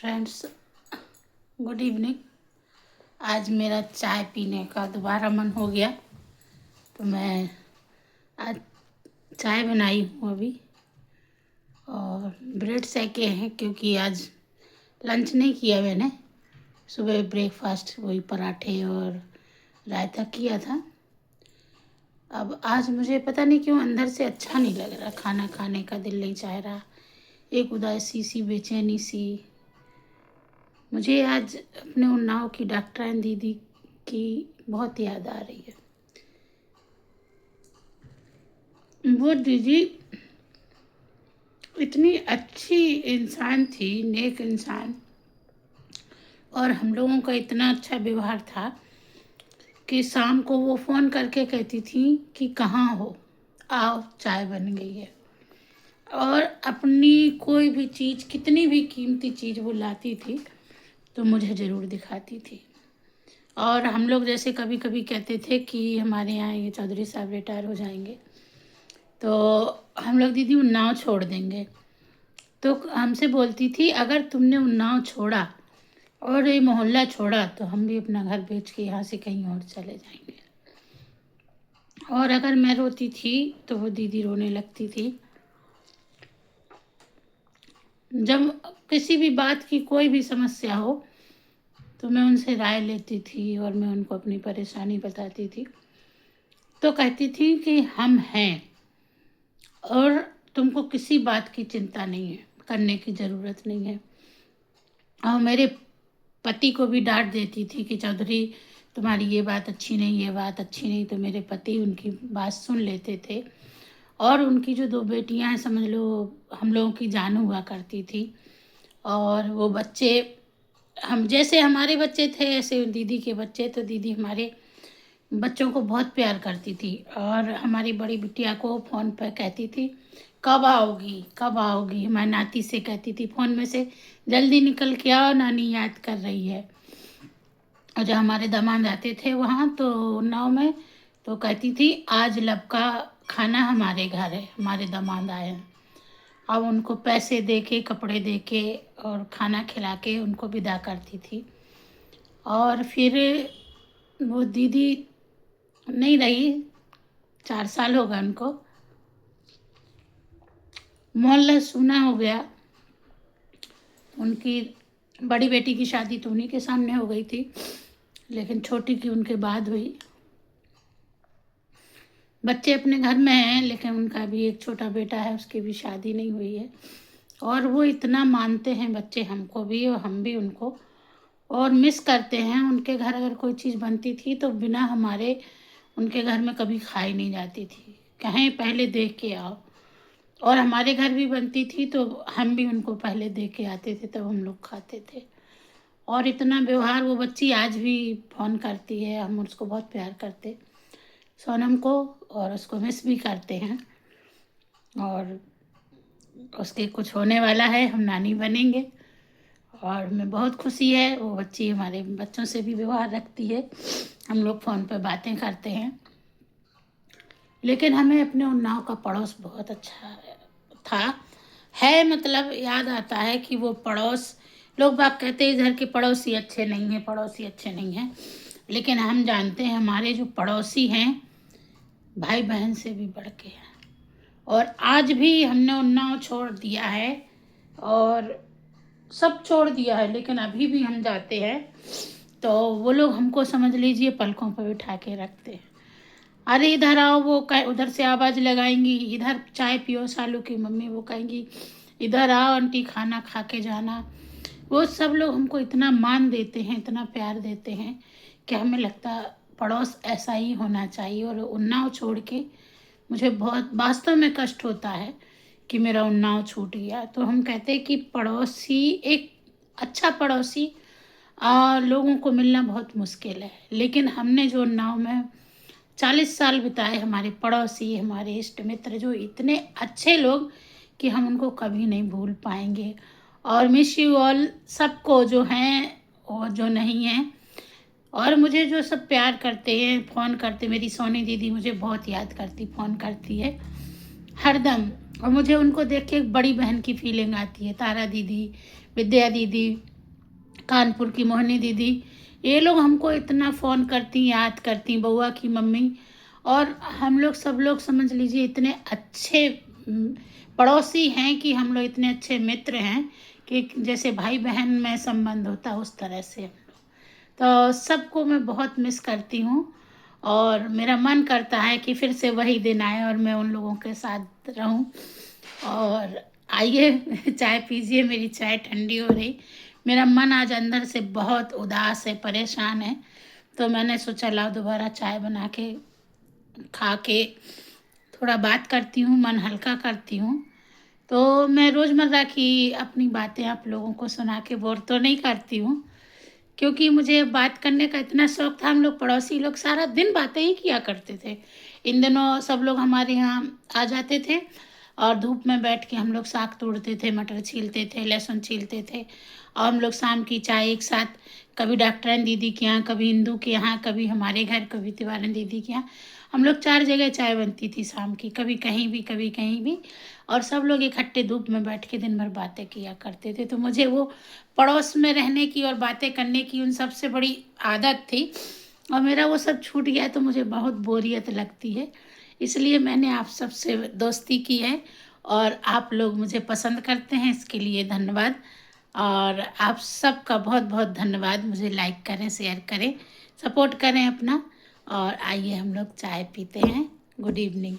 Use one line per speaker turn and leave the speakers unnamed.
Friends, good evening. आज मेरा चाय पीने का दोबारा मन हो गया तो मैं आज चाय बनाई हूँ अभी, और ब्रेड सेके हैं क्योंकि आज लंच नहीं किया मैंने। सुबह ब्रेकफास्ट वही पराठे और रायता किया था। अब आज मुझे पता नहीं क्यों अंदर से अच्छा नहीं लग रहा, खाना खाने का दिल नहीं चाह रहा, एक उदासी सी बेचैनी सी। मुझे आज अपने उन्नाव की डॉक्टराइन दीदी की बहुत याद आ रही है। वो दीदी इतनी अच्छी इंसान थी, नेक इंसान, और हम लोगों का इतना अच्छा व्यवहार था कि शाम को वो फ़ोन करके कहती थी कि कहाँ हो, आओ चाय बन गई है। और अपनी कोई भी चीज़, कितनी भी कीमती चीज़ वो लाती थी तो मुझे ज़रूर दिखाती थी। और हम लोग जैसे कभी कभी कहते थे कि हमारे यहाँ ये चौधरी साहब रिटायर हो जाएंगे तो हम लोग दीदी उन्नाव छोड़ देंगे, तो हमसे बोलती थी अगर तुमने उन्नाव छोड़ा और ये मोहल्ला छोड़ा तो हम भी अपना घर बेच के यहाँ से कहीं और चले जाएंगे। और अगर मैं रोती थी तो वो दीदी रोने लगती थी। जब किसी भी बात की कोई भी समस्या हो तो मैं उनसे राय लेती थी और मैं उनको अपनी परेशानी बताती थी, तो कहती थी कि हम हैं और तुमको किसी बात की चिंता नहीं है, करने की ज़रूरत नहीं है। और मेरे पति को भी डांट देती थी कि चौधरी तुम्हारी ये बात अच्छी नहीं, ये बात अच्छी नहीं, तो मेरे पति उनकी बात सुन लेते थे। और उनकी जो 2 बेटियां हैं, समझ लो हम लोगों की जान हुआ करती थी। और वो बच्चे, हम जैसे हमारे बच्चे थे ऐसे दीदी के बच्चे, तो दीदी हमारे बच्चों को बहुत प्यार करती थी। और हमारी बड़ी बिटिया को फ़ोन पर कहती थी कब आओगी कब आओगी, हमारी नाती से कहती थी फ़ोन में से जल्दी निकल के आओ, नानी याद कर रही है। और जब हमारे दामाद आते थे वहाँ तो उन्नाव में, तो कहती थी आज लब का खाना हमारे घर है, हमारे दामाद आए हैं। अब उनको पैसे दे के, कपड़े दे के और खाना खिला के उनको विदा करती थी। और फिर वो दीदी नहीं रही, 4 साल हो गए उनको, मोहल्ला सूना हो गया। उनकी बड़ी बेटी की शादी तो उन्हीं के सामने हो गई थी, लेकिन छोटी की उनके बाद हुई। बच्चे अपने घर में हैं, लेकिन उनका भी एक छोटा बेटा है, उसकी भी शादी नहीं हुई है। और वो इतना मानते हैं बच्चे हमको भी और हम भी उनको, और मिस करते हैं। उनके घर अगर कोई चीज़ बनती थी तो बिना हमारे उनके घर में कभी खाई नहीं जाती थी, कहें पहले देख के आओ। और हमारे घर भी बनती थी तो हम भी उनको पहले देख के आते थे, तब हम लोग खाते थे। और इतना व्यवहार, वो बच्ची आज भी फ़ोन करती है, हम उसको बहुत प्यार करते सोनम को, और उसको मिस भी करते हैं। और उसके कुछ होने वाला है, हम नानी बनेंगे और हमें बहुत खुशी है। वो बच्ची हमारे बच्चों से भी व्यवहार रखती है, हम लोग फ़ोन पर बातें करते हैं। लेकिन हमें अपने उन्नाव का पड़ोस बहुत अच्छा था, है, मतलब याद आता है कि वो पड़ोस, लोग बाग कहते हैं इधर के पड़ोसी अच्छे नहीं हैं, पड़ोसी अच्छे नहीं हैं, लेकिन हम जानते हैं हमारे जो पड़ोसी हैं भाई बहन से भी बढ़ के हैं। और आज भी हमने उन्नाव छोड़ दिया है और सब छोड़ दिया है, लेकिन अभी भी हम जाते हैं तो वो लोग हमको समझ लीजिए पलकों पर बिठा के रखते हैं। अरे इधर आओ, वो उधर से आवाज़ लगाएंगी, इधर चाय पियो सालू की मम्मी, वो कहेंगी इधर आओ आंटी खाना खा के जाना। वो सब लोग हमको इतना मान देते हैं, इतना प्यार देते हैं कि हमें लगता पड़ोस ऐसा ही होना चाहिए। और उन्नाव छोड़ के मुझे बहुत वास्तव में कष्ट होता है कि मेरा उन्नाव छूट गया। तो हम कहते हैं कि पड़ोसी, एक अच्छा पड़ोसी लोगों को मिलना बहुत मुश्किल है, लेकिन हमने जो उन्नाव में 40 साल बिताए, हमारे पड़ोसी, हमारे इष्ट मित्र जो इतने अच्छे लोग कि हम उनको कभी नहीं भूल पाएंगे। और मिस यू ऑल सबको, जो हैं और जो नहीं हैं। और मुझे जो सब प्यार करते हैं, फ़ोन करते, मेरी सोनी दीदी मुझे बहुत याद करती, फ़ोन करती है हरदम। और मुझे उनको देख के एक बड़ी बहन की फीलिंग आती है, तारा दीदी, विद्या दीदी, कानपुर की मोहिनी दीदी, ये लोग हमको इतना फ़ोन करती, याद करती, बउआ की मम्मी। और हम लोग सब लोग समझ लीजिए इतने अच्छे पड़ोसी हैं कि हम लोग इतने अच्छे मित्र हैं कि जैसे भाई बहन में संबंध होता है उस तरह से हम लोग। तो सबको मैं बहुत मिस करती हूँ और मेरा मन करता है कि फिर से वही दिन आए और मैं उन लोगों के साथ रहूं। और आइए चाय पीजिए, मेरी चाय ठंडी हो रही। मेरा मन आज अंदर से बहुत उदास है, परेशान है, तो मैंने सोचा लाओ दोबारा चाय बना के खा के थोड़ा बात करती हूँ, मन हल्का करती हूँ। तो मैं रोज़मर्रा की अपनी बातें आप लोगों को सुना के बोर तो नहीं करती हूँ, क्योंकि मुझे बात करने का इतना शौक था। हम लोग पड़ोसी लोग सारा दिन बातें ही किया करते थे। इन दिनों सब लोग हमारे यहाँ आ जाते थे और धूप में बैठ के हम लोग साग तोड़ते थे, मटर छीलते थे, लहसुन छीलते थे, और हम लोग शाम की चाय एक साथ, कभी डॉक्टरन दीदी के यहाँ, कभी इंदू के यहाँ, कभी हमारे घर, कभी तिवारन दीदी के यहाँ। हम लोग 4 जगह चाय बनती थी शाम की, कभी कहीं भी कभी कहीं भी। और सब लोग इकट्ठे धूप में बैठ के दिन भर बातें किया करते थे। तो मुझे वो पड़ोस में रहने की और बातें करने की उन सबसे बड़ी आदत थी, और मेरा वो सब छूट गया तो मुझे बहुत बोरियत लगती है। इसलिए मैंने आप सबसे दोस्ती की है और आप लोग मुझे पसंद करते हैं, इसके लिए धन्यवाद। और आप सबका बहुत बहुत धन्यवाद। मुझे लाइक करें, शेयर करें, सपोर्ट करें अपना। और आइए हम लोग चाय पीते हैं। Good evening.